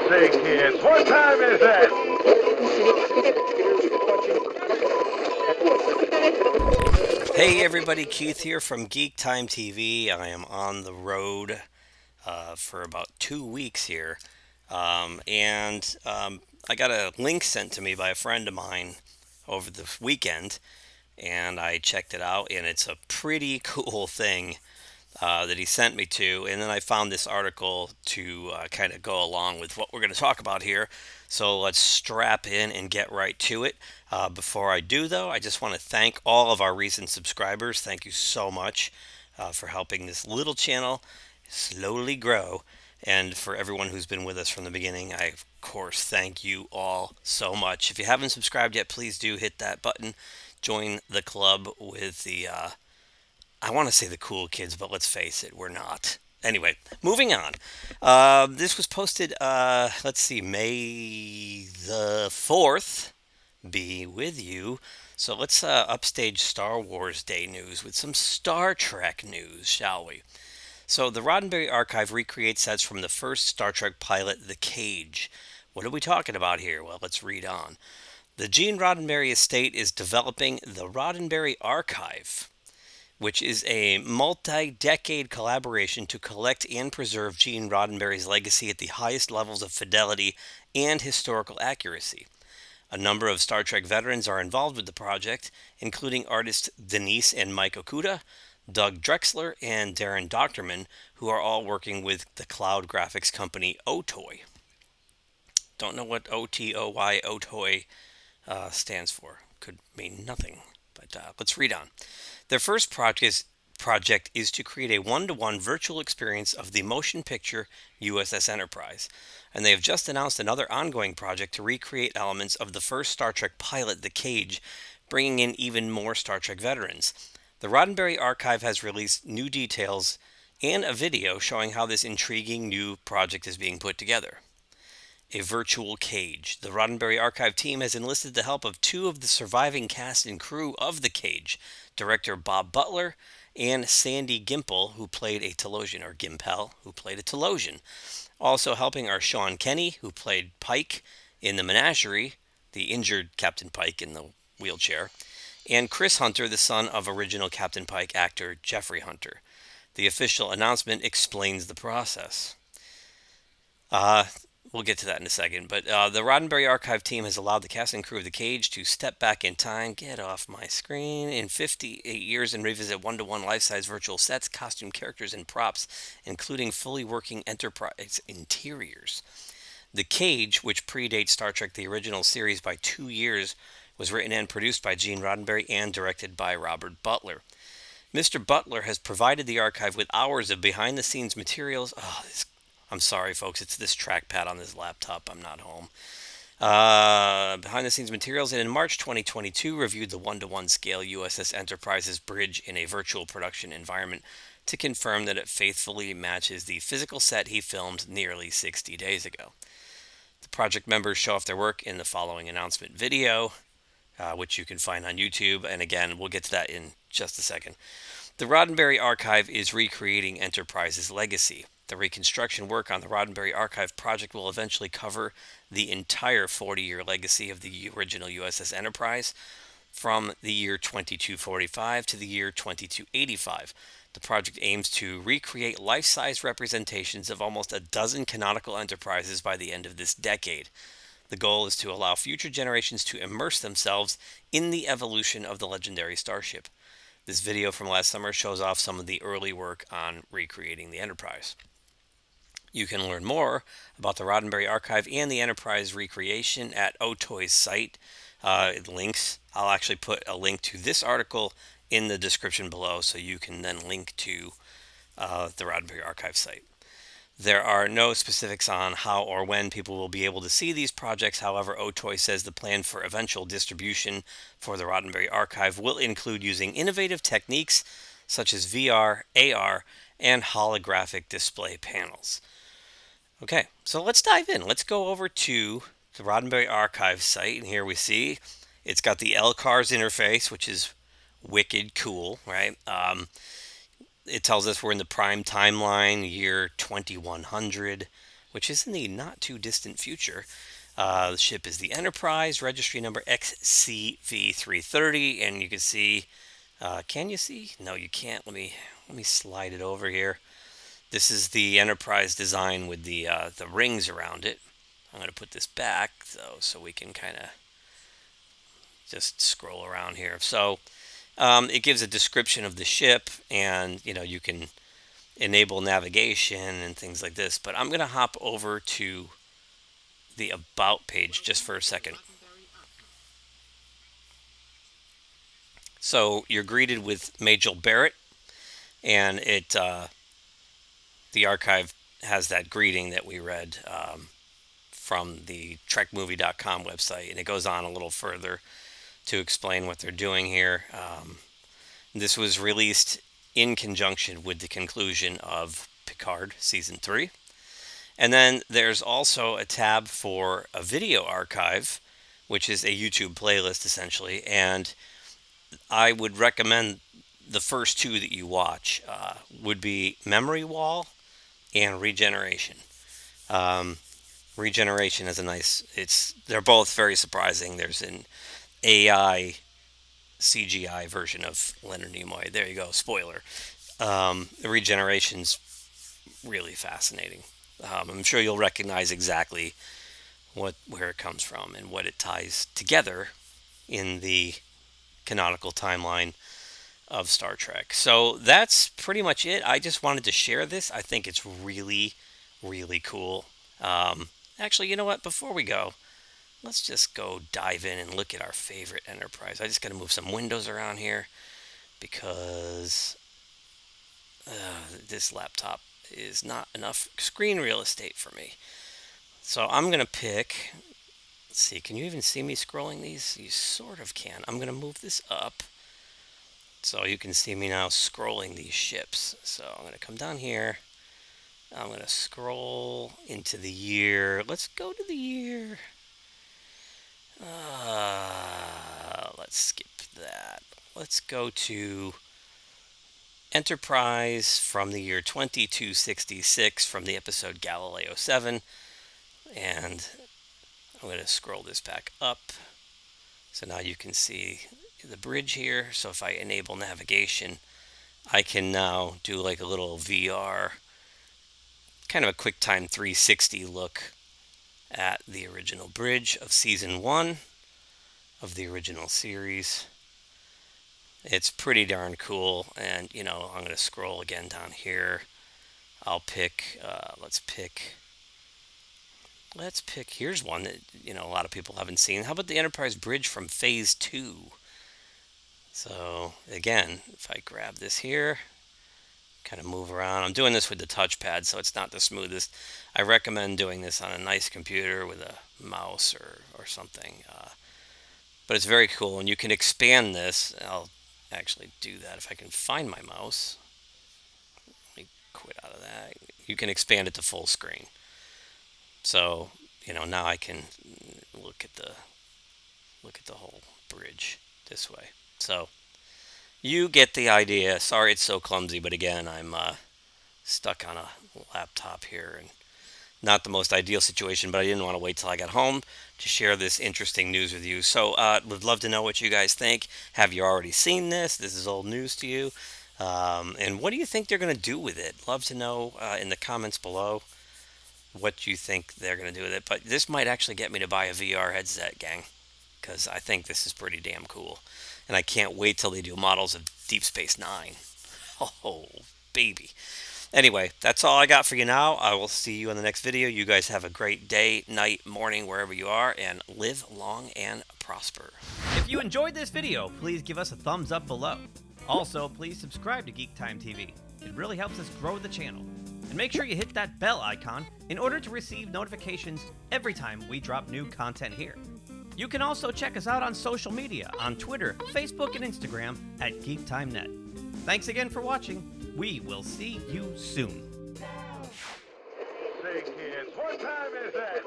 say, kids, what time is it? Hey everybody, Keith here from GeekTime TV. I am on the road for about 2 weeks here. And I got a link sent to me by a friend of mine over the weekend, and I checked it out, and it's a pretty cool thing that he sent me to. And then I found this article to kind of go along with what we're going to talk about here. So let's strap in and get right to it. Before I do, though, I just want to thank all of our recent subscribers. Thank you so much for helping this little channel slowly grow. And for everyone who's been with us from the beginning, I, of course, thank you all so much. If you haven't subscribed yet, please do hit that button. Join the club with the I want to say the cool kids, but let's face it, we're not. Anyway, moving on. This was posted, let's see, May the 4th. Be with you. So let's upstage Star Wars Day news with some Star Trek news, shall we? So the Roddenberry Archive recreates sets from the first Star Trek pilot, The Cage. What are we talking about here? Well, let's read on. The Gene Roddenberry estate is developing the Roddenberry Archive, which is a multi-decade collaboration to collect and preserve Gene Roddenberry's legacy at the highest levels of fidelity and historical accuracy. A number of Star Trek veterans are involved with the project, including artists Denise and Mike Okuda, Doug Drexler, and Darren Doctorman, who are all working with the cloud graphics company OTOY. Don't know what OTOY stands for. Could mean nothing, but let's read on. Their first project is to create a one-to-one virtual experience of the motion picture USS Enterprise, and they have just announced another ongoing project to recreate elements of the first Star Trek pilot, The Cage, bringing in even more Star Trek veterans. The Roddenberry Archive has released new details and a video showing how this intriguing new project is being put together. A virtual cage. The Roddenberry Archive team has enlisted the help of two of the surviving cast and crew of The Cage, director Bob Butler and Sandy Gimpel, who played a Telosian, or Gimpel, who played a Telosian. Also helping are Sean Kenny, who played Pike in The Menagerie, the injured Captain Pike in the wheelchair, and Chris Hunter, the son of original Captain Pike actor Jeffrey Hunter. The official announcement explains the process. We'll get to that in a second. But the Roddenberry Archive team has allowed the cast and crew of The Cage to step back in time, get off my screen, in 58 years and revisit one-to-one life-size virtual sets, costume characters, and props, including fully working Enterprise interiors. The Cage, which predates Star Trek the original series by 2 years, was written and produced by Gene Roddenberry and directed by Robert Butler. Mr. Butler has provided the archive with hours of behind-the-scenes materials. I'm sorry, folks. It's this trackpad on this laptop. I'm not home. Behind-the-scenes materials, and in March 2022, reviewed the one-to-one scale USS Enterprise's bridge in a virtual production environment to confirm that it faithfully matches the physical set he filmed nearly 60 days ago. The project members show off their work in the following announcement video, which you can find on YouTube. And again, we'll get to that in just a second. The Roddenberry Archive is recreating Enterprise's legacy. The reconstruction work on the Roddenberry Archive project will eventually cover the entire 40-year legacy of the original USS Enterprise, from the year 2245 to the year 2285. The project aims to recreate life-size representations of almost a dozen canonical Enterprises by the end of this decade. The goal is to allow future generations to immerse themselves in the evolution of the legendary starship. This video from last summer shows off some of the early work on recreating the Enterprise. You can learn more about the Roddenberry Archive and the Enterprise recreation at OTOY's site. Links. I'll actually put a link to this article in the description below, so you can then link to the Roddenberry Archive site. There are no specifics on how or when people will be able to see these projects. However, OTOY says the plan for eventual distribution for the Roddenberry Archive will include using innovative techniques such as VR, AR, and holographic display panels. Okay, so let's dive in. Let's go over to the Roddenberry Archive site, and here we see it's got the LCARS interface, which is wicked cool, right? It tells us we're in the prime timeline, year 2100, which is in the not too distant future. The ship is the Enterprise, registry number XCV330, and you can see. Can you see? No, you can't. Let me slide it over here. This is the Enterprise design with the rings around it. I'm going to put this back though, so we can kind of just scroll around here. So it gives a description of the ship, and you can enable navigation and things like this. But I'm going to hop over to the About page just for a second. So you're greeted with Majel Barrett, and the archive has that greeting that we read from the trekmovie.com website, and it goes on a little further to explain what they're doing here. This was released in conjunction with the conclusion of Picard Season 3. And then there's also a tab for a video archive, which is a YouTube playlist essentially. And I would recommend the first two that you watch would be Memory Wall and Regeneration. Regeneration is they're both very surprising. There's an AI CGI version of Leonard Nimoy. There you go, spoiler. The Regeneration's really fascinating. I'm sure you'll recognize exactly where it comes from and what it ties together in the canonical timeline of Star Trek. So that's pretty much it. I just wanted to share this. I think it's really, really cool. Actually, you know what? Before we go, let's just go dive in and look at our favorite Enterprise. I just got to move some windows around here because this laptop is not enough screen real estate for me. So I'm going to pick, let's see, can you even see me scrolling these? You sort of can. I'm going to move this up so you can see me now scrolling these ships. So I'm going to come down here. I'm going to scroll into the year. Let's go to the year. Let's skip that. Let's go to Enterprise from the year 2266 from the episode Galileo 7. And I'm going to scroll this back up. So now you can see the bridge here. So if I enable navigation, I can now do like a little VR, kind of a QuickTime 360 look at the original bridge of Season 1 of the original series. It's pretty darn cool, and I'm going to scroll again down here. I'll pick, let's pick, here's one that, a lot of people haven't seen. How about the Enterprise Bridge from Phase 2? So, again, if I grab this here, kind of move around. I'm doing this with the touchpad, so it's not the smoothest. I recommend doing this on a nice computer with a mouse or something. But it's very cool, and you can expand this. I'll actually do that if I can find my mouse. Let me quit out of that. You can expand it to full screen. So, now I can look at the whole bridge this way. So, you get the idea. Sorry it's so clumsy, but again, I'm stuck on a laptop here and not the most ideal situation, but I didn't want to wait till I got home to share this interesting news with you. So would love to know what you guys think. Have you already seen this? This is old news to you. And what do you think they're going to do with it? Love to know in the comments below what you think they're going to do with it. But this might actually get me to buy a VR headset, gang, because I think this is pretty damn cool. And I can't wait till they do models of Deep Space Nine. Oh, baby. Anyway, that's all I got for you now. I will see you in the next video. You guys have a great day, night, morning, wherever you are, and live long and prosper. If you enjoyed this video, please give us a thumbs up below. Also, please subscribe to GeekTime TV. It really helps us grow the channel. And make sure you hit that bell icon in order to receive notifications every time we drop new content here. You can also check us out on social media on Twitter, Facebook, and Instagram at GeekTimeNet. Thanks again for watching. We will see you soon. Say, kids, what time is that?